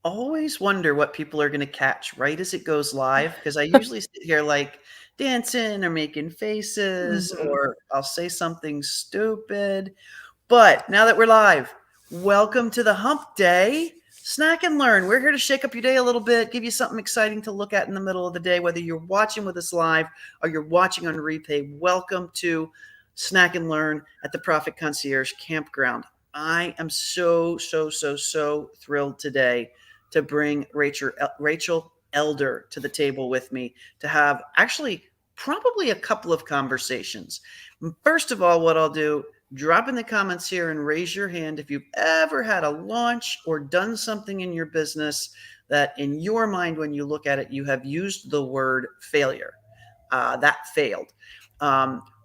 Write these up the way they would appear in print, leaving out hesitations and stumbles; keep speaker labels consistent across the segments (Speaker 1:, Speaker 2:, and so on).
Speaker 1: always wonder what people are going to catch right as it goes live because I usually sit here like dancing or making faces
Speaker 2: Mhm.
Speaker 1: or I'll say something stupid. But now that we're live, welcome to the hump day. Snack and learn. We're here to shake up your day a little bit, give you something exciting to look at in the middle of the day, whether you're watching with us live or you're watching on replay. Welcome to Snack and Learn at the Profit Concierge Campground. I am so thrilled today to bring Rachel Elder to the table with me to have actually probably a couple of conversations. First of all, what I'll do, drop in the comments here and raise your hand if you've ever had a launch or done something in your business that in your mind, when you look at it, you have used the word failure. That failed.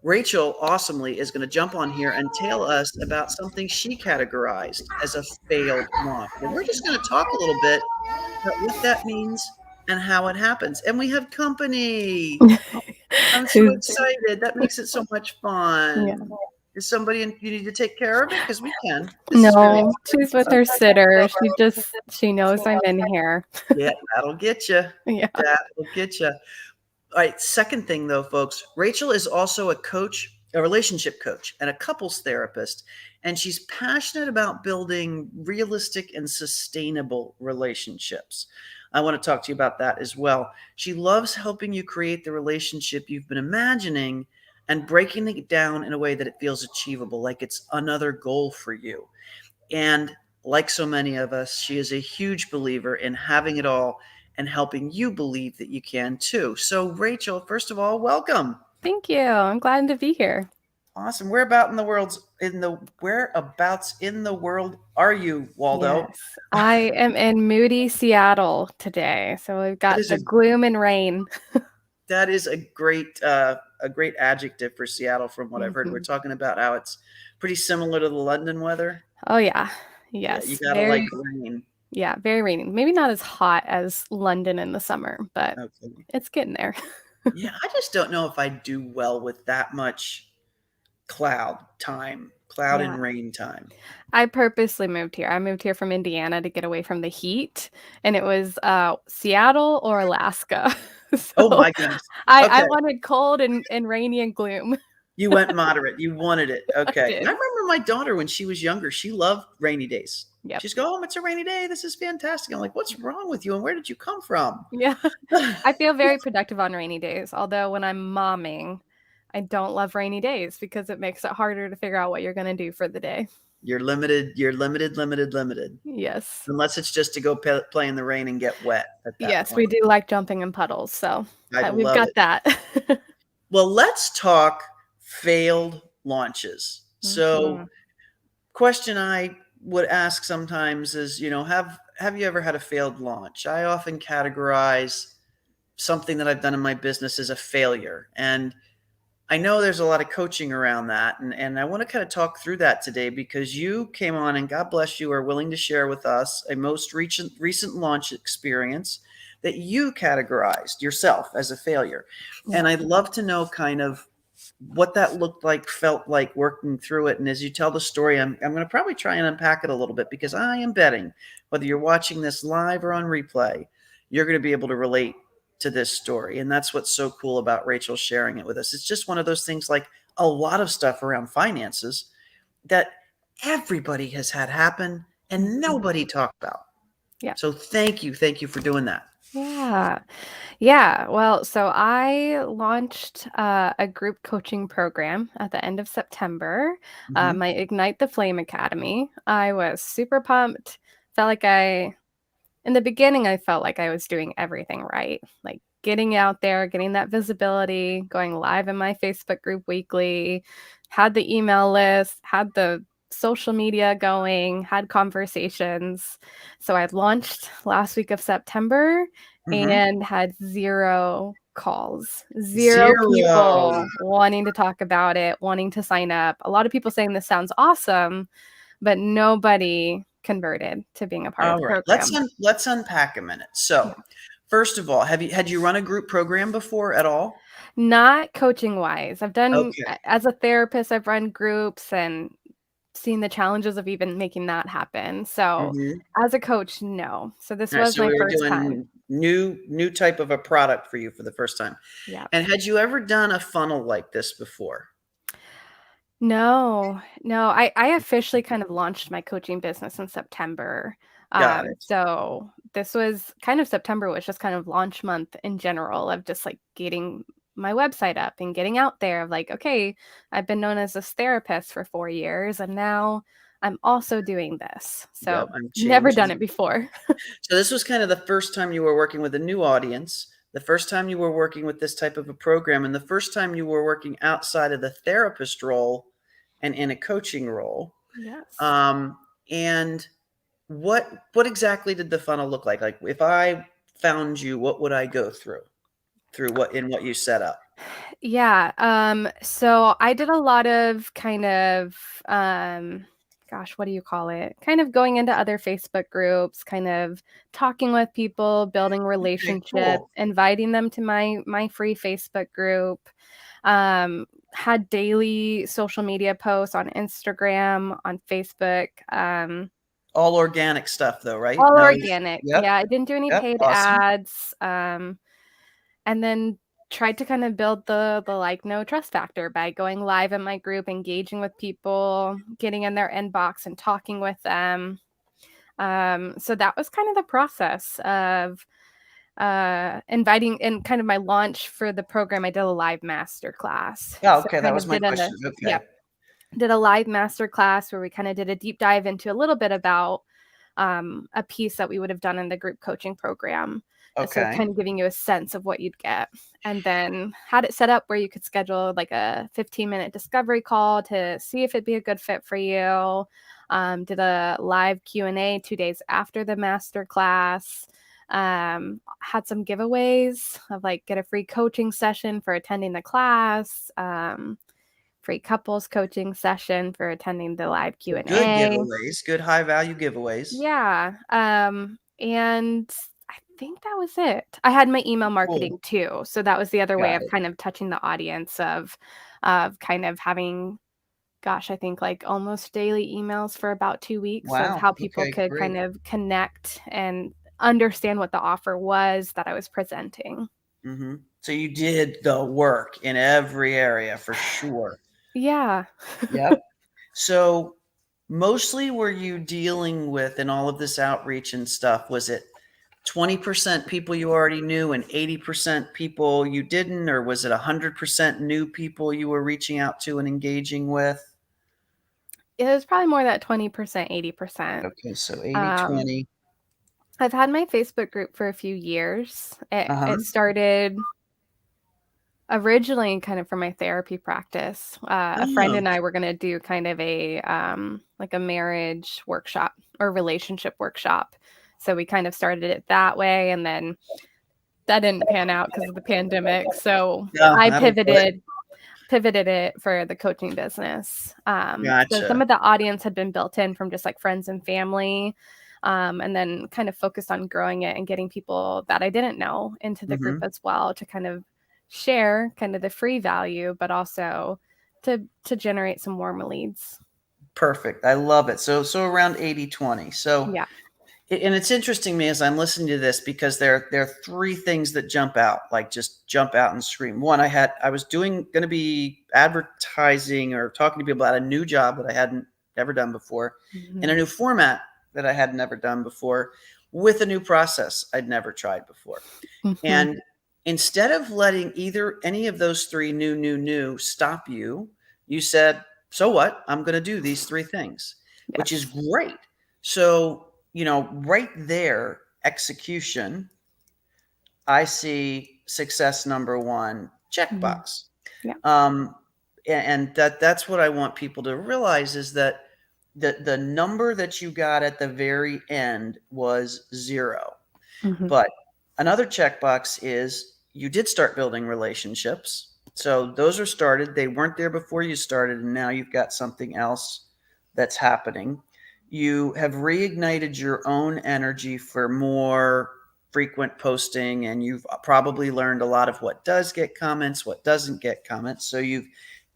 Speaker 1: Rachel awesomely is going to jump on here and tell us about something she categorized as a failed launch. And we're just going to talk a little bit about what that means and how it happens. And we have company. I'm so
Speaker 2: Who's
Speaker 1: excited. That makes it so much
Speaker 2: yeah.
Speaker 1: fun. Is somebody you need to take care of it? Because we can. This is very
Speaker 2: No, she's with
Speaker 1: exciting.
Speaker 2: her sitter. She knows I'm in here.
Speaker 1: Yeah, that'll get you.
Speaker 2: Yeah.
Speaker 1: That'll get you. All right. Second thing, though, folks, Rachel is also a coach, a relationship coach, and a couples therapist. And she's passionate about building realistic and sustainable relationships. I want to talk to you about that as well. She loves helping you create the relationship you've been imagining and breaking it down in a way that it feels achievable, like it's another goal for you. And like so many of us, she is a huge believer in having it all and helping you believe that you can too. So, Rachel, first of all, welcome.
Speaker 2: Thank you. I'm glad to be here.
Speaker 1: Awesome. Whereabouts in the world are you, Waldo?
Speaker 2: Yes. I am in moody Seattle today. So we've
Speaker 1: That
Speaker 2: got
Speaker 1: is
Speaker 2: the
Speaker 1: a
Speaker 2: gloom and rain.
Speaker 1: that is a great adjective for Seattle from what I've heard. We're
Speaker 2: Mhm.
Speaker 1: talking about how it's pretty similar to the London weather.
Speaker 2: Oh yeah.
Speaker 1: Yeah, you
Speaker 2: Yes.
Speaker 1: gotta like rain.
Speaker 2: Very rainy. Maybe not as hot as London in the summer, but
Speaker 1: Okay.
Speaker 2: it's getting there.
Speaker 1: Yeah, I just don't know if I do well with that much cloud
Speaker 2: Yeah.
Speaker 1: and rain time.
Speaker 2: I purposely moved here. I moved here from Indiana to get away from the heat, and it was Seattle or Alaska.
Speaker 1: Oh
Speaker 2: So
Speaker 1: my goodness.
Speaker 2: I
Speaker 1: Okay,
Speaker 2: wanted cold and rainy and gloom.
Speaker 1: you went moderate. You wanted it.
Speaker 2: I
Speaker 1: Okay. I
Speaker 2: did.
Speaker 1: remember my daughter when she was younger, she loved rainy days.
Speaker 2: Yep.
Speaker 1: She's go, "Oh, it's a rainy day. This is fantastic." I'm like, "What's wrong with you and where did you come from?"
Speaker 2: Yeah. I feel very productive on rainy days, although when I'm momming, I don't love rainy days because it makes it harder to figure out what you're going to do for the day.
Speaker 1: You're limited.
Speaker 2: Yes.
Speaker 1: Unless it's just to go play in the rain and get wet at that
Speaker 2: Yes, we
Speaker 1: point.
Speaker 2: do like jumping in puddles, so
Speaker 1: I
Speaker 2: we've
Speaker 1: love
Speaker 2: got
Speaker 1: it.
Speaker 2: that.
Speaker 1: Well, let's talk failed launches. So,
Speaker 2: Mhm.
Speaker 1: question I would ask sometimes is, have you ever had a failed launch? I often categorize something that I've done in my business as a failure. And I know there's a lot of coaching around that. And I want to kind of talk through that today because you came on and God bless you are willing to share with us a most recent launch experience that you categorized yourself as a failure.
Speaker 2: Yeah.
Speaker 1: And I'd love to know kind of what that looked like, felt like working through it. And as you tell the story, I'm going to probably try and unpack it a little bit because I am betting whether you're watching this live or on replay, you're going to be able to relate to this story. And that's what's so cool about Rachel sharing it with us. It's just one of those things like a lot of stuff around finances that everybody has had happen and
Speaker 2: Mhm.
Speaker 1: nobody talked about.
Speaker 2: Yeah.
Speaker 1: So thank you. Thank you for doing that.
Speaker 2: Yeah. Yeah. Well, so I launched a group coaching program at the end of September,
Speaker 1: Hmm.
Speaker 2: my Ignite the Flame Academy. I was super pumped. Felt like in the beginning, I felt like I was doing everything right, like getting out there, getting that visibility, going live in my Facebook group weekly, had the email list, had the social media going, had conversations. So I launched last week of September
Speaker 1: Hmm.
Speaker 2: and had zero calls, zero
Speaker 1: Zero.
Speaker 2: people wanting to talk about it, wanting to sign up. A lot of people saying this sounds awesome, but nobody converted to being a part of
Speaker 1: All
Speaker 2: the
Speaker 1: right, let's
Speaker 2: program.
Speaker 1: let's unpack a minute. So, first of all, had you run a group program before at all?
Speaker 2: Not coaching wise. I've done
Speaker 1: Okay.
Speaker 2: as a therapist, I've run groups and seen the challenges of even making that happen. So
Speaker 1: Mhm.
Speaker 2: as a coach, no. So this
Speaker 1: All right,
Speaker 2: was
Speaker 1: so
Speaker 2: my
Speaker 1: we were
Speaker 2: first time.
Speaker 1: doing new type of a product for you for the first time.
Speaker 2: Yeah.
Speaker 1: And had you ever done a funnel like this before?
Speaker 2: No, no, I officially kind of launched my coaching business in September.
Speaker 1: Got it.
Speaker 2: So this was kind of September was just kind of launch month in general of just like getting my website up and getting out there of like, okay, I've been known as this therapist for 4 years and now I'm also doing this.
Speaker 1: Yep,
Speaker 2: So
Speaker 1: I'm
Speaker 2: never
Speaker 1: changed.
Speaker 2: done it before.
Speaker 1: So this was kind of the first time you were working with a new audience, the first time you were working with this type of a program, and the first time you were working outside of the therapist role and in a coaching role.
Speaker 2: Yes.
Speaker 1: Um, and what exactly did the funnel look like? Like if I found you, what would I go through what you set up?
Speaker 2: Yeah, so I did a lot of kind of, gosh, what do you call it? Kind of going into other Facebook groups, kind of talking with people, building
Speaker 1: Okay,
Speaker 2: relationship,
Speaker 1: cool.
Speaker 2: inviting them to my free Facebook group. Had daily social media posts on Instagram, on Facebook,
Speaker 1: All organic stuff though, right?
Speaker 2: all
Speaker 1: No.
Speaker 2: organic.
Speaker 1: Yep.
Speaker 2: Yeah, I didn't do any
Speaker 1: Yep.
Speaker 2: paid
Speaker 1: Awesome.
Speaker 2: ads. And then tried to kind of build the like no trust factor by going live in my group, engaging with people, getting in their inbox and talking with them. So that was kind of the process of inviting in kind of my launch for the program. I did a live master class.
Speaker 1: Oh,
Speaker 2: So
Speaker 1: okay. That
Speaker 2: kind
Speaker 1: was
Speaker 2: of
Speaker 1: my
Speaker 2: did
Speaker 1: question.
Speaker 2: yeah,
Speaker 1: Okay.
Speaker 2: did a live master class where we kind of did a deep dive into a little bit about a piece that we would have done in the group coaching program. So
Speaker 1: Okay.
Speaker 2: kind of giving you a sense of what you'd get. And then had it set up where you could schedule like a 15-minute discovery call to see if it'd be a good fit for you. Did a live Q&A 2 days after the master class. Had some giveaways of like get a free coaching session for attending the class. Free couples coaching session for attending the live
Speaker 1: Good
Speaker 2: Q&A.
Speaker 1: giveaways, good high value giveaways.
Speaker 2: Yeah, and I think that was it. I had my email
Speaker 1: Cool.
Speaker 2: marketing too, so that was the other way
Speaker 1: Got
Speaker 2: of
Speaker 1: it.
Speaker 2: kind of touching the audience of kind of having, gosh, I think like almost daily emails for about 2 weeks of
Speaker 1: Wow.
Speaker 2: how people
Speaker 1: Okay,
Speaker 2: could
Speaker 1: great.
Speaker 2: kind of connect and understand what the offer was that I was presenting.
Speaker 1: So you did the work in every area for sure.
Speaker 2: Yeah.
Speaker 1: Yep. So mostly were you dealing with in all of this outreach and stuff, was it 20% people you already knew and 80% people you didn't, or was it 100% new people you were reaching out to and engaging with?
Speaker 2: It was probably more that 20%, 80%.
Speaker 1: Okay, so 80,
Speaker 2: Um,
Speaker 1: 20.
Speaker 2: I've had my Facebook group for a few years. It
Speaker 1: Uh-huh.
Speaker 2: started originally kind of for my therapy practice. A friend
Speaker 1: Oh,
Speaker 2: and I were going to do kind of a like a marriage workshop or relationship workshop. So we kind of started it that way, and then that didn't pan out because of the pandemic. So
Speaker 1: yeah,
Speaker 2: I
Speaker 1: that'll do it.
Speaker 2: pivoted it for the coaching business. So some
Speaker 1: Gotcha.
Speaker 2: of the audience had been built in from just like friends and family, and then kind of focused on growing it and getting people that I didn't know into the group
Speaker 1: Hmm.
Speaker 2: as well to kind of share kind of the free value, but also to generate some warm leads.
Speaker 1: Perfect. I love it. So around 80, 20. So
Speaker 2: Yeah.
Speaker 1: and it's interesting to me as I'm listening to this because there are three things that jump out, like just jump out and scream. One, I was going to be advertising or talking to people about a new job that I hadn't ever done before, in
Speaker 2: Hmm.
Speaker 1: a new format that I had never done before, with a new process I'd never tried before.
Speaker 2: Hmm.
Speaker 1: And instead of letting either any of those three new stop you, you said, "So what? I'm going to do these three things," which is
Speaker 2: Yes.
Speaker 1: great. So, right there, execution, I see success number one,
Speaker 2: Hmm.
Speaker 1: checkbox.
Speaker 2: Yeah.
Speaker 1: Um, and that's what I want people to realize is that the number that you got at the very end was zero.
Speaker 2: Hmm.
Speaker 1: But another checkbox is you did start building relationships. So those are started. They weren't there before you started, and now you've got something else that's happening. You have reignited your own energy for more frequent posting, and you've probably learned a lot of what does get comments, what doesn't get comments. So you've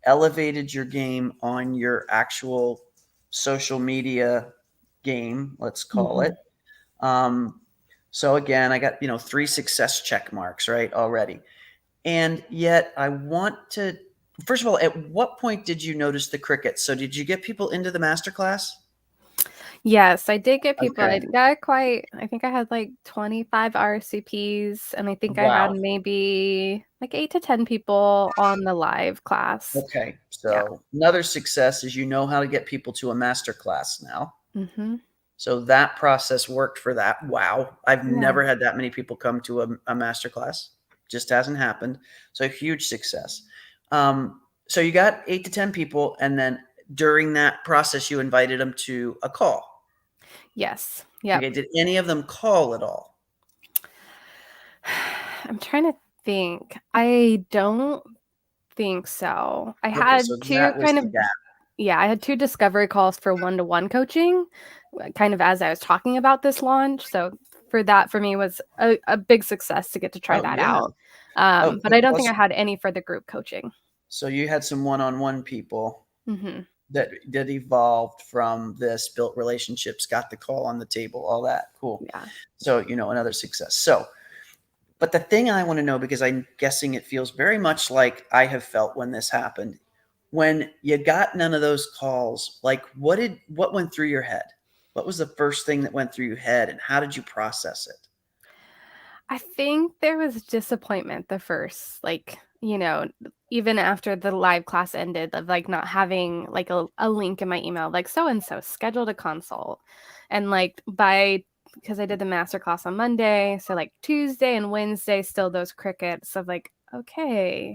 Speaker 1: elevated your game on your actual social media game, let's call
Speaker 2: Mhm.
Speaker 1: it. Um, so again, I got, 3 success check marks, right, already. And yet I want to first of all, at what point did you notice the crickets? So did you get people into the master class?
Speaker 2: Yes, I did get people.
Speaker 1: Okay.
Speaker 2: I think I had like 25 RCPs, and I think I had
Speaker 1: Wow.
Speaker 2: maybe like 8 to 10 people on the live class.
Speaker 1: Okay.
Speaker 2: Yeah.
Speaker 1: So another success is you know how to get people to a master class now.
Speaker 2: Mhm.
Speaker 1: So that process worked for that. Wow. I've
Speaker 2: Yeah.
Speaker 1: never had that many people come to a master class. Just hasn't happened. So huge success. So you got 8 to 10 people, and then during that process, you invited them to a call.
Speaker 2: Yes. Yep.
Speaker 1: Okay. Did any of them call at all?
Speaker 2: I'm trying to think. I don't think so. I
Speaker 1: Okay.
Speaker 2: had
Speaker 1: So
Speaker 2: 2
Speaker 1: that was
Speaker 2: kind of
Speaker 1: the gap.
Speaker 2: yeah, I had 2 discovery calls for one-to-one coaching, kind of as I was talking about this launch. So for that, for me, was a big success to get to try
Speaker 1: Oh,
Speaker 2: that
Speaker 1: yeah.
Speaker 2: out.
Speaker 1: Oh,
Speaker 2: But I don't think I
Speaker 1: awesome.
Speaker 2: had any for the group coaching.
Speaker 1: So you had some one-on-one people
Speaker 2: Mhm.
Speaker 1: that evolved from this, built relationships, got the call on the table, all that. Cool.
Speaker 2: Yeah.
Speaker 1: So, another success. So, but the thing I want to know, because I'm guessing it feels very much like I have felt when this happened, when you got none of those calls, like what went through your head? What was the first thing that went through your head, and how did you process it?
Speaker 2: I think there was disappointment the first, even after the live class ended, of like not having like a link in my email, like so and so scheduled a consult. And like because I did the master class on Monday, so like Tuesday and Wednesday, still those crickets of like, okay,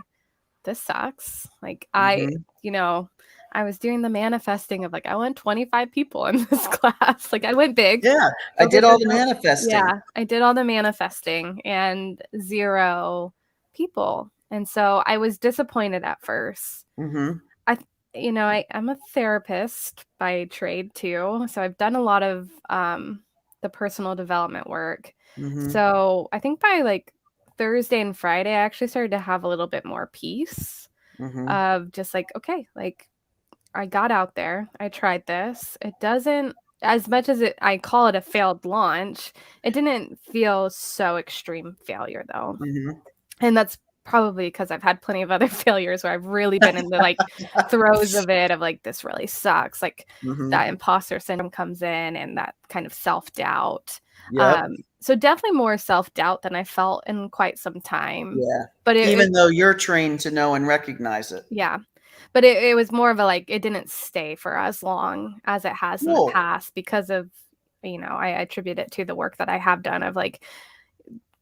Speaker 2: this sucks.
Speaker 1: Hmm.
Speaker 2: I was doing the manifesting of like, I want 25 people in this class. Like I went big,
Speaker 1: Yeah, I
Speaker 2: focus
Speaker 1: did all the
Speaker 2: myself.
Speaker 1: manifesting.
Speaker 2: Yeah, I did all the manifesting and 0 people. And so I was disappointed at first.
Speaker 1: Hmm.
Speaker 2: I, I'm a therapist by trade too. So I've done a lot of the personal development work.
Speaker 1: Hmm.
Speaker 2: So I think by like Thursday and Friday, I actually started to have a little bit more peace
Speaker 1: Hmm.
Speaker 2: of just like, okay, like I got out there, I tried this. It doesn't as much as I call it a failed launch, it didn't feel so extreme failure though.
Speaker 1: Hmm.
Speaker 2: And that's probably because I've had plenty of other failures where I've really been in the like throes of it of like this really sucks. Like that
Speaker 1: Hmm.
Speaker 2: imposter syndrome comes in and that kind of self-doubt.
Speaker 1: Yep.
Speaker 2: So definitely more self-doubt than I felt in quite some time.
Speaker 1: Yeah.
Speaker 2: But
Speaker 1: Even though you're trained to know and recognize it.
Speaker 2: yeah. But it was more of a, like, it didn't stay for as long as it has in the
Speaker 1: Cool.
Speaker 2: past because of, I attribute it to the work that I have done of, like,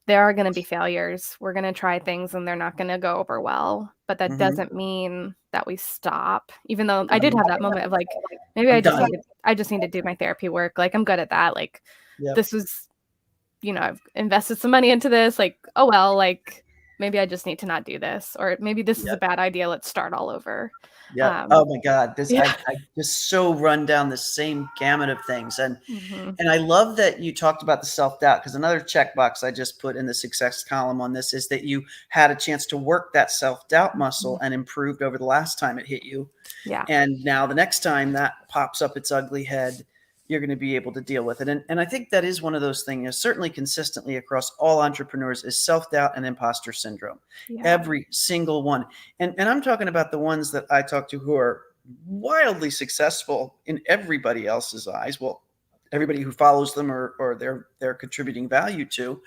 Speaker 2: there are gonna be failures. We're gonna try things and they're not gonna go over well, but that
Speaker 1: Mhm.
Speaker 2: doesn't mean that we stop. Even though I did
Speaker 1: I'm
Speaker 2: have that moment of, like, maybe
Speaker 1: I'm done.
Speaker 2: I just need to do my therapy work, like, I'm good at that, like,
Speaker 1: Yep.
Speaker 2: this was I've invested some money into this, like, oh well, like maybe I just need to not do this, or maybe this is a
Speaker 1: Yep.
Speaker 2: bad idea. Let's start all over.
Speaker 1: Yep.
Speaker 2: Um,
Speaker 1: Oh my God. This
Speaker 2: yeah.
Speaker 1: I just so run down the same gamut of things. And
Speaker 2: Hmm.
Speaker 1: and I love that you talked about the self-doubt, because another checkbox I just put in the success column on this is that you had a chance to work that self-doubt muscle and improved over the last time it hit you.
Speaker 2: Yeah.
Speaker 1: And now the next time that pops up its ugly head, you're going to be able to deal with it. And I think that is one of those things, certainly consistently across all entrepreneurs, is self-doubt and imposter syndrome.
Speaker 2: Yeah.
Speaker 1: Every single one. And I'm talking about the ones that I talk to who are wildly successful in everybody else's eyes. Well, everybody who follows them, or they're contributing value to,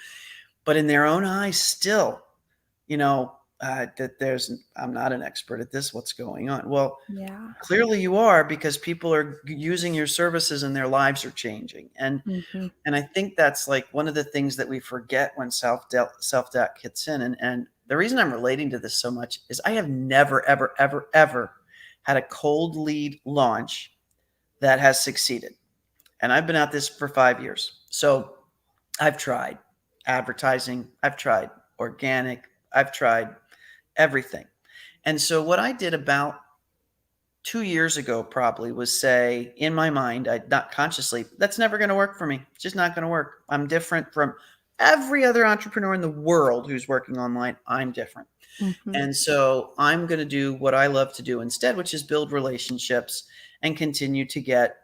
Speaker 1: but in their own eyes still, that I'm not an expert at this. What's going on? Well,
Speaker 2: Yeah.
Speaker 1: clearly you are, because people are using your services and their lives are changing.
Speaker 2: Hmm.
Speaker 1: And I think that's like one of the things that we forget when self-doubt hits in. And the reason I'm relating to this so much is I have never, ever, ever, ever had a cold lead launch that has succeeded. And I've been at this for 5 years. So I've tried advertising, I've tried organic, I've tried everything. And so what I did about 2 years ago probably was say, in my mind, I not consciously, that's never going to work for me. It's just not going to work. I'm different from every other entrepreneur in the world who's working online. I'm different.
Speaker 2: Hmm.
Speaker 1: And so I'm going to do what I love to do instead, which is build relationships and continue to get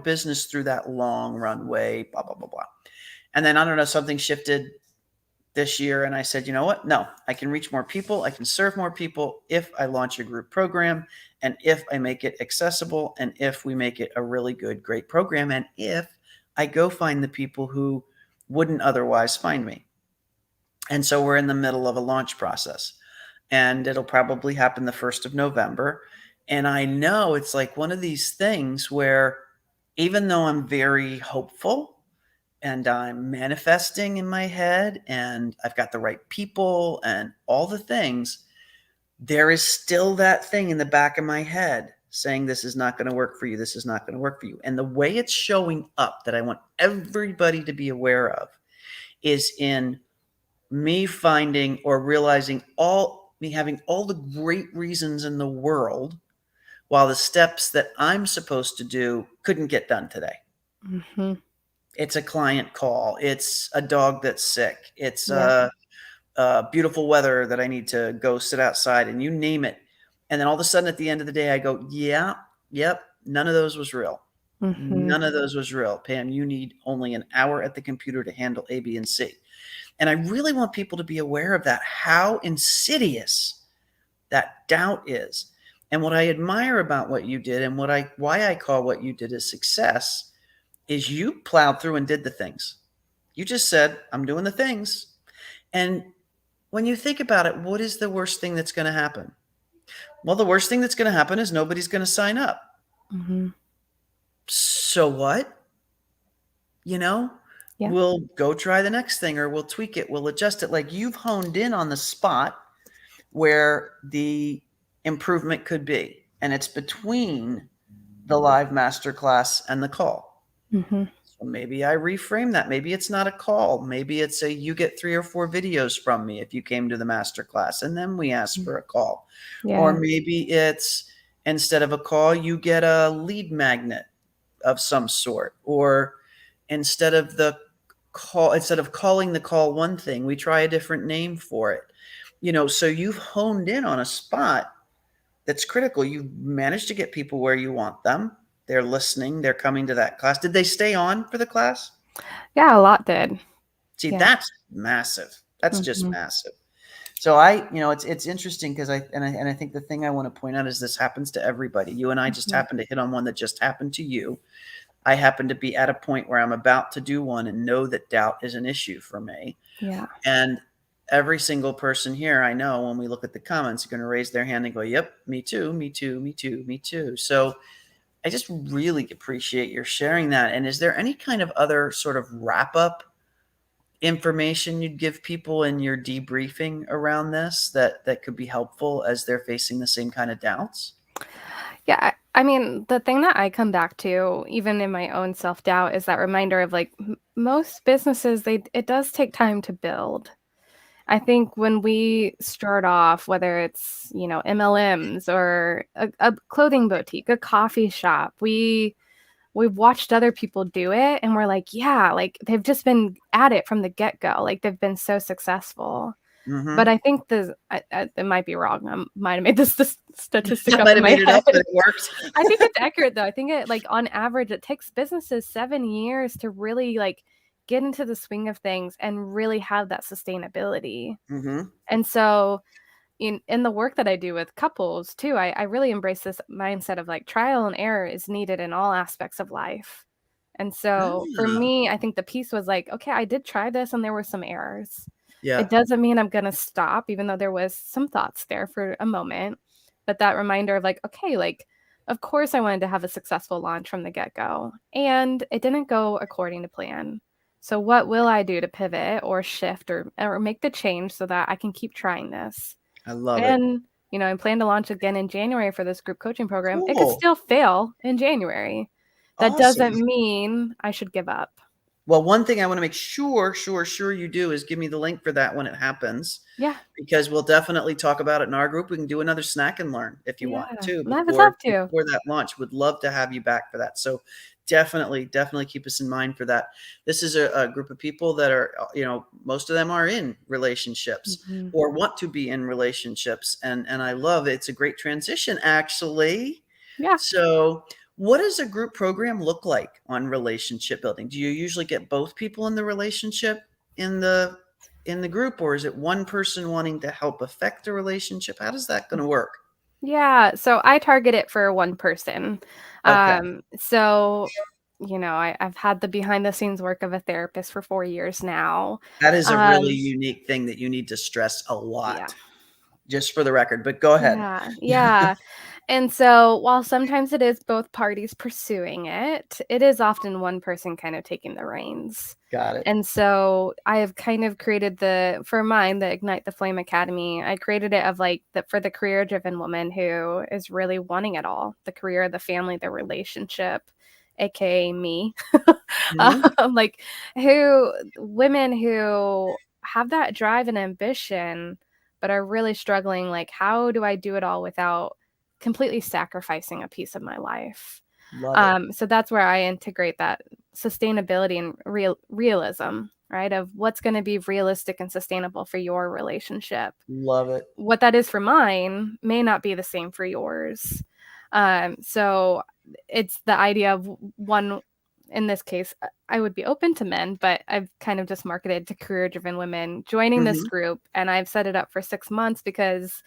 Speaker 1: business through that long runway, blah, blah, blah, blah. And then I don't know, something shifted this year. And I said, you know what? No, I can reach more people. I can serve more people if I launch a group program and if I make it accessible and if we make it a really good, great program. And if I go find the people who wouldn't otherwise find me. And so we're in the middle of a launch process and it'll probably happen the 1st of November. And I know it's like one of these things where even though I'm very hopeful and I'm manifesting in my head and I've got the right people and all the things, there is still that thing in the back of my head saying, this is not going to work for you. This is not going to work for you. And the way it's showing up that I want everybody to be aware of is in me finding or realizing me having all the great reasons in the world while the steps that I'm supposed to do couldn't get done today.
Speaker 2: Mm-hmm.
Speaker 1: It's a client call. It's a dog that's sick. It's
Speaker 2: Yeah.
Speaker 1: beautiful weather that I need to go sit outside and you name it. And then all of a sudden at the end of the day, I go, yeah, yep, none of those was real.
Speaker 2: Mm-hmm.
Speaker 1: None of those was real. Pam, you need only an hour at the computer to handle A, B, and C. And I really want people to be aware of that, how insidious that doubt is. And what I admire about what you did and why I call what you did a success is you plowed through and did the things. You just said, I'm doing the things. And when you think about it, what is the worst thing that's going to happen? Well, the worst thing that's going to happen is nobody's going to sign up.
Speaker 2: Mm-hmm.
Speaker 1: So what?
Speaker 2: Yeah.
Speaker 1: We'll go try the next thing or we'll tweak it, we'll adjust it. Like you've honed in on the spot where the improvement could be. And it's between the live masterclass and the call.
Speaker 2: Mm-hmm.
Speaker 1: So maybe I reframe that. Maybe it's not a call. Maybe it's you get 3 or 4 videos from me if you came to the masterclass and then we ask for a call.
Speaker 2: Yeah.
Speaker 1: Or maybe it's instead of a call, you get a lead magnet of some sort. Or instead of calling the call one thing, we try a different name for it. So you've honed in on a spot that's critical. You've managed to get people where you want them. They're listening. They're coming to that class. Did they stay on for the class?
Speaker 2: Yeah, a lot did.
Speaker 1: See,
Speaker 2: Yeah.
Speaker 1: that's massive. That's just
Speaker 2: Mm-hmm.
Speaker 1: massive. So it's interesting because I think the thing I want to point out is this happens to everybody. You and I just
Speaker 2: Mm-hmm.
Speaker 1: happen to hit on one that just happened to you. I happen to be at a point where I'm about to do one and know that doubt is an issue for me.
Speaker 2: Yeah.
Speaker 1: And every single person here, I know when we look at the comments, are going to raise their hand and go, yep, me too, me too, me too, me too. So I just really appreciate your sharing that. And is there any kind of other sort of wrap up information you'd give people in your debriefing around this that could be helpful as they're facing the same kind of doubts?
Speaker 2: Yeah, I mean, the thing that I come back to, even in my own self-doubt, is that reminder of like most businesses, it does take time to build. I think when we start off, whether it's, MLMs or a clothing boutique, a coffee shop, we've watched other people do it and we're like, yeah, like they've just been at it from the get-go. Like they've been so successful. But
Speaker 1: Mm-hmm.
Speaker 2: I think it might be wrong. I might have made this statistic
Speaker 1: I
Speaker 2: up
Speaker 1: might
Speaker 2: in
Speaker 1: have
Speaker 2: my
Speaker 1: made it
Speaker 2: head.
Speaker 1: up, but it works.
Speaker 2: I think it's accurate though. I think it like on average it takes businesses 7 years to really like get into the swing of things and really have that sustainability.
Speaker 1: Mm-hmm.
Speaker 2: And so in the work that I do with couples too, I really embrace this mindset of like trial and error is needed in all aspects of life. And so for
Speaker 1: Ah,
Speaker 2: me, I think the piece was like, okay, I did try this and there were some errors.
Speaker 1: yeah,
Speaker 2: It doesn't mean I'm going to stop, even though there was some thoughts there for a moment. But that reminder of like, okay, like, of course I wanted to have a successful launch from the get-go. And it didn't go according to plan. So what will I do to pivot or shift or make the change so that I can keep trying this?
Speaker 1: I love it.
Speaker 2: And, I plan to launch again in January for this group coaching program. It could
Speaker 1: Cool.
Speaker 2: still fail in January. That
Speaker 1: Awesome.
Speaker 2: doesn't mean I should give up.
Speaker 1: Well, one thing I want to make sure you do is give me the link for that when it happens,
Speaker 2: Yeah.
Speaker 1: because we'll definitely talk about it in our group. We can do another snack and learn if you want
Speaker 2: Yeah.
Speaker 1: to
Speaker 2: I would love to.
Speaker 1: before that launch. Would love to have you back for that. So definitely keep us in mind for that. This is a group of people that are, most of them are in relationships
Speaker 2: Mhm.
Speaker 1: or want to be in relationships. And I love it. It's a great transition, actually.
Speaker 2: Yeah.
Speaker 1: So What does a group program look like on relationship building? Do you usually get both people in the relationship in the group, or is it one person wanting to help affect the relationship? How does that going to work?
Speaker 2: Yeah, so I target it for one person.
Speaker 1: Okay.
Speaker 2: So, I've had the behind the scenes work of a therapist for 4 years now.
Speaker 1: That is a really
Speaker 2: Um,
Speaker 1: unique thing that you need to stress a
Speaker 2: yeah,
Speaker 1: lot, just for the record, but go ahead.
Speaker 2: yeah, yeah. And so while sometimes it is both parties pursuing it, it is often one person kind of taking the reins.
Speaker 1: Got it.
Speaker 2: And so I have kind of created for mine, the Ignite the Flame Academy, I created it of like for the career driven woman who is really wanting it all, the career, the family, the relationship, aka me.
Speaker 1: Mhm.
Speaker 2: Like women who have that drive and ambition, but are really struggling. Like, how do I do it all without completely sacrificing a piece of my life?
Speaker 1: Love it.
Speaker 2: So that's where I integrate that sustainability and realism, right? Of what's going to be realistic and sustainable for your relationship.
Speaker 1: Love it.
Speaker 2: What that is for mine may not be the same for yours. So it's the idea of one, in this case, I would be open to men, but I've kind of just marketed to career driven women joining this
Speaker 1: Mhm.
Speaker 2: group. And I've set it up for 6 months because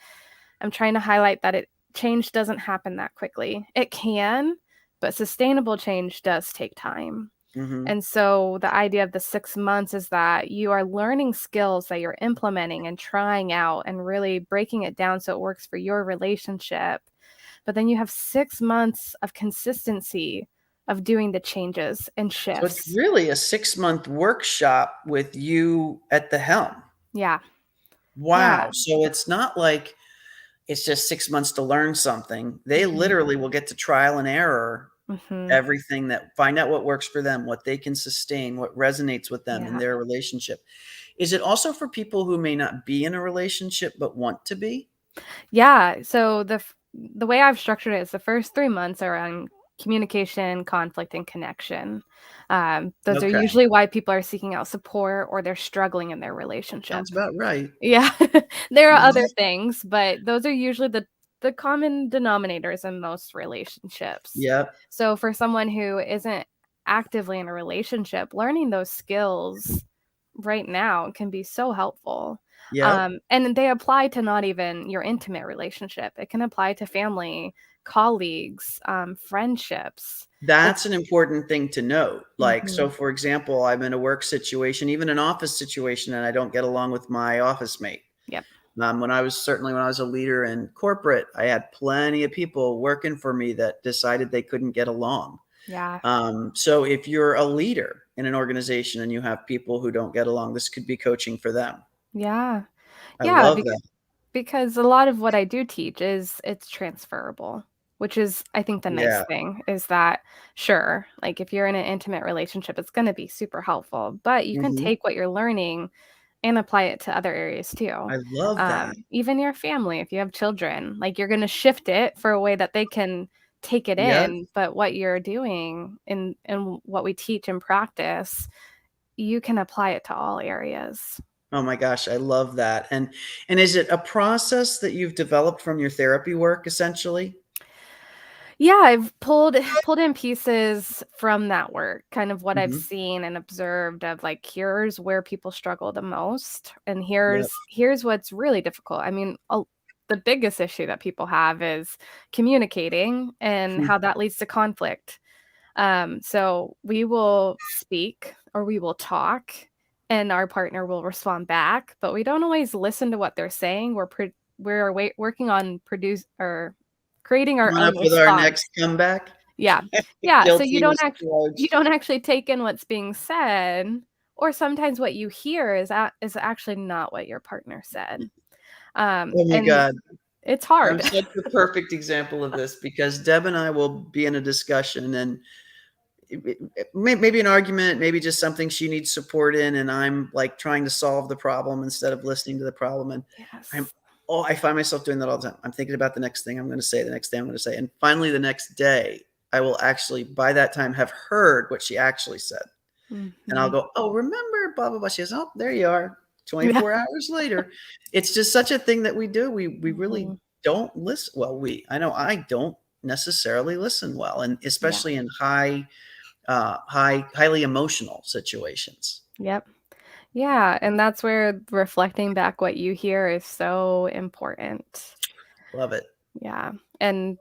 Speaker 2: I'm trying to highlight that change doesn't happen that quickly. It can, but sustainable change does take time.
Speaker 1: Mhm.
Speaker 2: And so the idea of the 6 months is that you are learning skills that you're implementing and trying out and really breaking it down so it works for your relationship. But then you have 6 months of consistency of doing the changes and
Speaker 1: So it's
Speaker 2: shifts.
Speaker 1: really a 6-month workshop with you at the helm.
Speaker 2: Yeah. Yeah.
Speaker 1: Wow. So it's not like it's just 6 months to learn something. They
Speaker 2: Hmm.
Speaker 1: literally will get to trial and error
Speaker 2: Hmm.
Speaker 1: everything, that find out what works for them, what they can sustain, what resonates with them in
Speaker 2: Yeah.
Speaker 1: their relationship. Is it also for people who may not be in a relationship but want to be?
Speaker 2: Yeah. So the way I've structured it is the first 3 months are on communication, conflict, and connection. Those are
Speaker 1: Okay.
Speaker 2: usually why people are seeking out support or they're struggling in their relationship.
Speaker 1: Sounds about right.
Speaker 2: Yeah. There are other
Speaker 1: Mhm.
Speaker 2: things, but those are usually the common denominators in most relationships.
Speaker 1: Yep.
Speaker 2: So for someone who isn't actively in a relationship, learning those skills right now can be so helpful.
Speaker 1: Yep.
Speaker 2: And they apply to not even your intimate relationship. It can apply to family, colleagues, friendships. It's
Speaker 1: That's an important thing to note. Like, so
Speaker 2: Mhm.
Speaker 1: for example, I'm in a work situation, even an office situation, and I don't get along with my office mate.
Speaker 2: Yep.
Speaker 1: When I was a leader in corporate, I had plenty of people working for me that decided they couldn't get along.
Speaker 2: Yeah.
Speaker 1: So if you're a leader in an organization and you have people who don't get along, this could be coaching for them.
Speaker 2: Yeah.
Speaker 1: I
Speaker 2: Yeah.
Speaker 1: love that.
Speaker 2: Because a lot of what I do teach is it's transferable, which is I think the nice
Speaker 1: Yeah.
Speaker 2: thing is that sure, like if you're in an intimate relationship, it's going to be super helpful, but you can
Speaker 1: Mhm.
Speaker 2: take what you're learning and apply it to other areas too.
Speaker 1: I love that.
Speaker 2: Even your family, if you have children, like you're going to shift it for a way that they can take it
Speaker 1: Yep.
Speaker 2: in, but what you're doing and what we teach and practice, you can apply it to all areas.
Speaker 1: Oh my gosh, I love that. And is it a process that you've developed from your therapy work essentially?
Speaker 2: Yeah, I've pulled in pieces from that work, kind of what I've
Speaker 1: Mhm.
Speaker 2: seen and observed of like here's where people struggle the most and
Speaker 1: Yep.
Speaker 2: here's what's really difficult. I mean, the biggest issue that people have is communicating and
Speaker 1: Hmm.
Speaker 2: how that leads to conflict. So we will speak or we will talk and our partner will respond back, but we don't always listen to what they're saying. Working on produce or creating our
Speaker 1: Coming
Speaker 2: own
Speaker 1: up with our
Speaker 2: response.
Speaker 1: next comeback?
Speaker 2: Yeah. Yeah, so
Speaker 1: Guilty as
Speaker 2: you
Speaker 1: charged.
Speaker 2: don't actually take in what's being said, or sometimes what you hear is actually not what your partner said.
Speaker 1: Oh my
Speaker 2: And
Speaker 1: god.
Speaker 2: it's
Speaker 1: I'm
Speaker 2: hard.
Speaker 1: such a perfect example of this because Deb and I will be in a discussion and maybe an argument, maybe just something she needs support in, and I'm like trying to solve the problem instead of listening to the problem. And I'm
Speaker 2: Yes.
Speaker 1: I find myself doing that all the time. I'm thinking about the next thing I'm going to say, the next thing I'm going to say, and finally the next day, I will actually by that time have heard what she actually said, and I'll
Speaker 2: Mhm.
Speaker 1: go, "Oh, remember blah blah blah." She goes, "Oh, there you are."
Speaker 2: Yeah.
Speaker 1: 24 hours later, it's just such a thing that we do. We really
Speaker 2: Mhm.
Speaker 1: don't listen. Well, I know I don't. necessarily listen well, and
Speaker 2: Yeah.
Speaker 1: especially in highly emotional situations.
Speaker 2: Yep. Yeah, and that's where reflecting back what you hear is so important.
Speaker 1: Love it.
Speaker 2: Yeah. And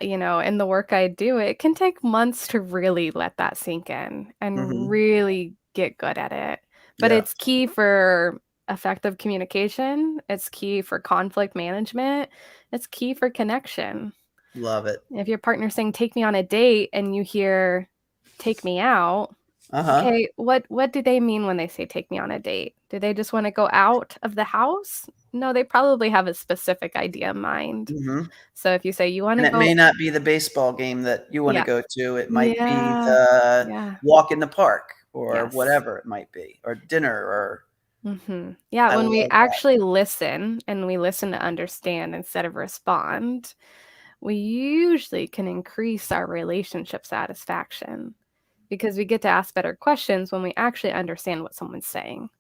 Speaker 2: in the work I do, it can take months to really let that sink in and
Speaker 1: Hmm.
Speaker 2: really get good at it. But
Speaker 1: Yeah,
Speaker 2: it's key for effective communication, it's key for conflict management, it's key for connection.
Speaker 1: love it.
Speaker 2: If your partner's saying, "Take me on a date," and you hear, "Take me out,"
Speaker 1: Uh-huh.
Speaker 2: okay, what do they mean when they say, "Take me on a date"? Do they just wanna go out of the house? No, they probably have a specific idea in mind.
Speaker 1: Hmm.
Speaker 2: So if you say, "You
Speaker 1: And
Speaker 2: wanna
Speaker 1: it may
Speaker 2: go."
Speaker 1: not be the baseball game that you want to
Speaker 2: Yeah.
Speaker 1: go to. It might be
Speaker 2: Yeah.
Speaker 1: the
Speaker 2: Yeah.
Speaker 1: walk in the park or
Speaker 2: Yes.
Speaker 1: whatever it might be, or dinner, or
Speaker 2: Mhm. Yeah,
Speaker 1: I
Speaker 2: when we
Speaker 1: love that.
Speaker 2: actually listen and we listen to understand instead of respond, we usually can increase our relationship satisfaction because we get to ask better questions when we actually understand what someone's saying.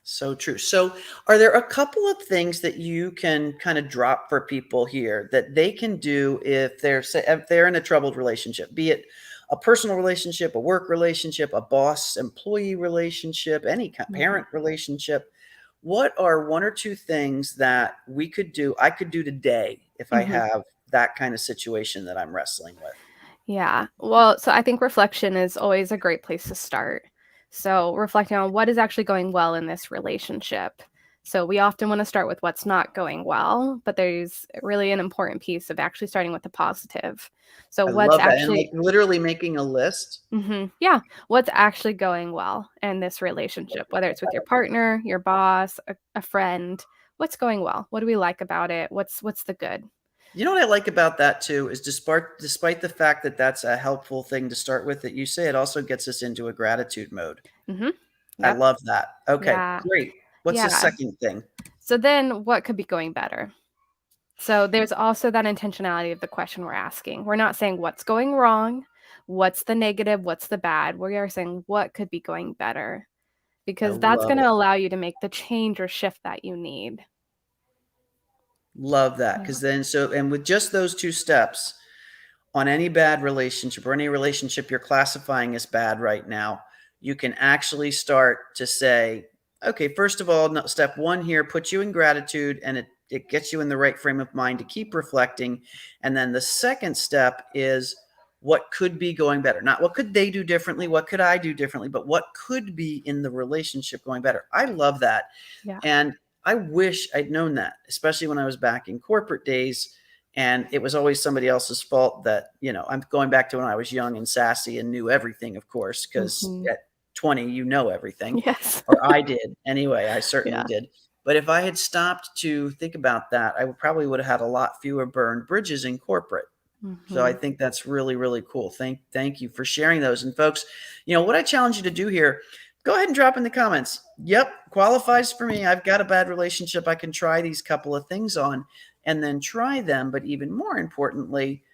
Speaker 1: So true. So, are there a couple of things that you can kind of drop for people here that they can do if they're in a troubled relationship, be it a personal relationship, a work relationship, a boss employee relationship, any
Speaker 2: Mhm.
Speaker 1: parent relationship? What are one or two things that I could do today if I
Speaker 2: Mhm.
Speaker 1: have that kind of situation that I'm wrestling with?
Speaker 2: Yeah. Well, so I think reflection is always a great place to start. So, reflecting on what is actually going well in this relationship. So, we often want to start with what's not going well, but there's really an important piece of actually starting with the positive. So,
Speaker 1: I
Speaker 2: what's
Speaker 1: love that. And like
Speaker 2: actually,
Speaker 1: literally making a list.
Speaker 2: yeah, what's actually going well in this relationship, whether it's with your partner, your boss, a friend, what's going well? What do we like about it? What's the good?
Speaker 1: You know what I like about that too is despite the fact that that's a helpful thing to start with, that you say it also gets us into a gratitude mode.
Speaker 2: Mhm.
Speaker 1: I
Speaker 2: Yep.
Speaker 1: love that. Okay,
Speaker 2: Yeah.
Speaker 1: great. What's the
Speaker 2: Yeah.
Speaker 1: second thing?
Speaker 2: So then what could be going better? So there's also that intentionality of the question we're asking. We're not saying what's going wrong, what's the negative, what's the bad. We are saying what could be going better
Speaker 1: I
Speaker 2: because that's
Speaker 1: love
Speaker 2: going
Speaker 1: it.
Speaker 2: to allow you to make the change or shift that you need.
Speaker 1: Love that.
Speaker 2: Yeah.
Speaker 1: Because then, and with just those two steps on any bad relationship or any relationship you're classifying as bad right now, you can actually start to say, okay, first of all, step one here puts you in gratitude, and it gets you in the right frame of mind to keep reflecting. And then the second step is what could be going better. Not what could they do differently, what could I do differently, but what could be in the relationship going better. I love that.
Speaker 2: Yeah.
Speaker 1: And I wish I'd known that, especially when I was back in corporate days. And it was always somebody else's fault that, I'm going back to when I was young and sassy and knew everything, of course, because
Speaker 2: Mhm.
Speaker 1: at 20, you know everything,
Speaker 2: Yes.
Speaker 1: or I did anyway. I certainly
Speaker 2: Yeah.
Speaker 1: did. But if I had stopped to think about that, probably would have had a lot fewer burned bridges in corporate. So I
Speaker 2: Mhm.
Speaker 1: think that's really, really cool. Thank you for sharing those. And folks, what I challenge you to do here, go ahead and drop in the comments. Yep, qualifies for me. I've got a bad relationship. I can try these couple of things on and then try them. But even more importantly,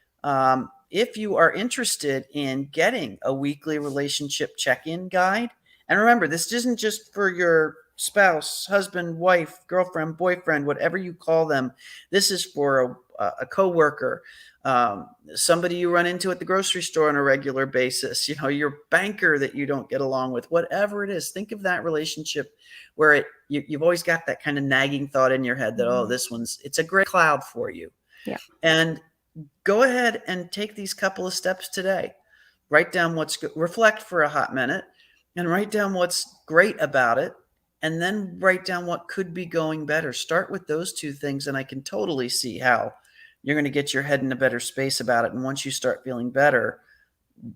Speaker 1: if you are interested in getting a weekly relationship check-in guide, and remember, this isn't just for your spouse, husband, wife, girlfriend, boyfriend, whatever you call them. This is for a coworker, somebody you run into at the grocery store on a regular basis, your banker that you don't get along with, whatever it is. Think of that relationship where you've always got that kind of nagging thought in your head that, oh,
Speaker 2: Mhm.
Speaker 1: it's a gray cloud for you.
Speaker 2: Yeah.
Speaker 1: And go ahead and take these couple of steps today. Write down reflect for a hot minute and write down what's great about it. And then write down what could be going better. Start with those two things. And I can totally see how you're going to get your head in a better space about it. And once you start feeling better,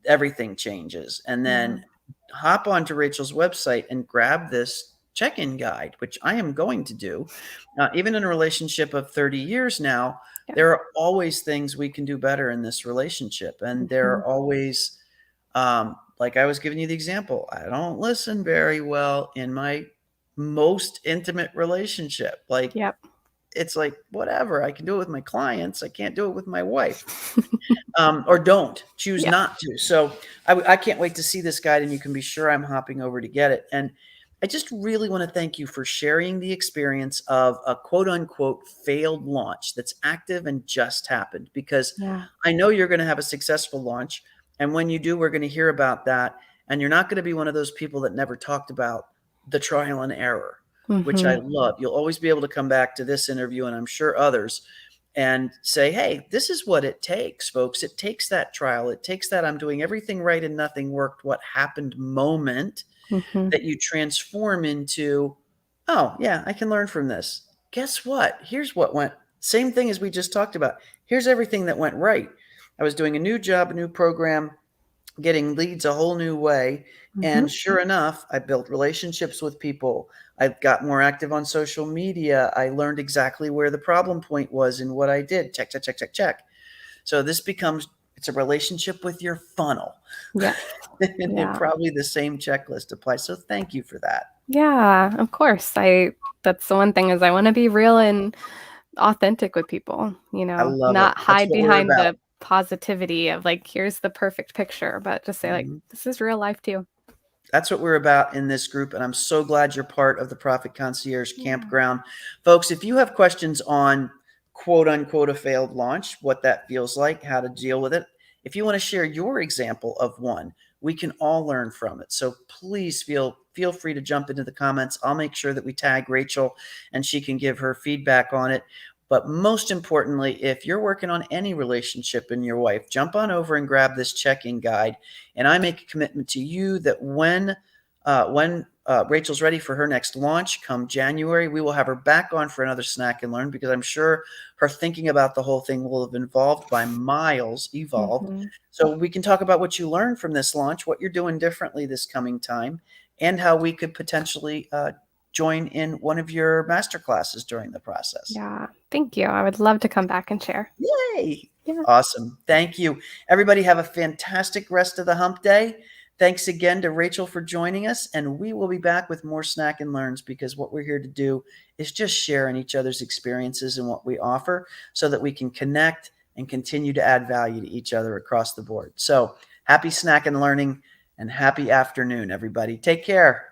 Speaker 1: everything changes. And then
Speaker 2: Mhm.
Speaker 1: hop onto Rachel's website and grab this check-in guide, which I am going to do. Even in a relationship of 30 years now,
Speaker 2: Yeah.
Speaker 1: there are always things we can do better in this relationship. And there
Speaker 2: Mhm.
Speaker 1: are always, like I was giving you the example, I don't listen very well in my most intimate relationship. Like,
Speaker 2: Yep.
Speaker 1: it's like, whatever, I can do it with my clients. I can't do it with my wife, or don't choose
Speaker 2: Yeah.
Speaker 1: not to. So I can't wait to see this guide, and you can be sure I'm hopping over to get it. And I just really want to thank you for sharing the experience of a quote unquote failed launch that's active and just happened, because
Speaker 2: Yeah.
Speaker 1: I know you're going to have a successful launch. And when you do, we're going to hear about that. And you're not going to be one of those people that never talked about the trial and error, which I
Speaker 2: Mhm.
Speaker 1: love. You'll always be able to come back to this interview, and I'm sure others, and say, hey, this is what it takes, folks. It takes that trial. It takes that I'm doing everything right and nothing worked. What happened moment
Speaker 2: Mhm.
Speaker 1: that you transform into, oh, yeah, I can learn from this. Guess what? Here's what went, same thing as we just talked about. Here's everything that went right. I was doing a new job, a new program, getting leads a whole new way.
Speaker 2: Mhm.
Speaker 1: And sure enough, I built relationships with people. I got more active on social media. I learned exactly where the problem point was in what I did. Check, check, check, check, check. So this becomes, it's a relationship with your funnel.
Speaker 2: Yes.
Speaker 1: And
Speaker 2: Yeah.
Speaker 1: probably the same checklist applies. So thank you for that.
Speaker 2: Yeah, of course. I That's the one thing is I wanna be real and authentic with people,
Speaker 1: I love it.
Speaker 2: not
Speaker 1: That's
Speaker 2: hide
Speaker 1: what we're
Speaker 2: behind
Speaker 1: about.
Speaker 2: the positivity of like, here's the perfect picture, but just say like,
Speaker 1: Mhm.
Speaker 2: this is real life too.
Speaker 1: That's what we're about in this group. And I'm so glad you're part of the Profit Concierge
Speaker 2: Yeah.
Speaker 1: Campground. Folks, if you have questions on quote unquote a failed launch, what that feels like, how to deal with it, if you want to share your example of one, we can all learn from it. So please feel free to jump into the comments. I'll make sure that we tag Rachel and she can give her feedback on it. But most importantly, if you're working on any relationship in your wife, jump on over and grab this check-in guide. And I make a commitment to you that when Rachel's ready for her next launch come January, we will have her back on for another snack and learn, because I'm sure her thinking about the whole thing will have evolved.
Speaker 2: Mhm.
Speaker 1: So we can talk about what you learned from this launch, what you're doing differently this coming time, and how we could potentially join in one of your master classes during the process.
Speaker 2: Yeah. Thank you. I would love to come back and share.
Speaker 1: Yay!
Speaker 2: Yeah.
Speaker 1: Awesome. Thank you. Everybody have a fantastic rest of the hump day. Thanks again to Rachel for joining us, and we will be back with more Snack and Learns, because what we're here to do is just share in each other's experiences and what we offer so that we can connect and continue to add value to each other across the board. So happy snack and learning and happy afternoon, everybody. Take care.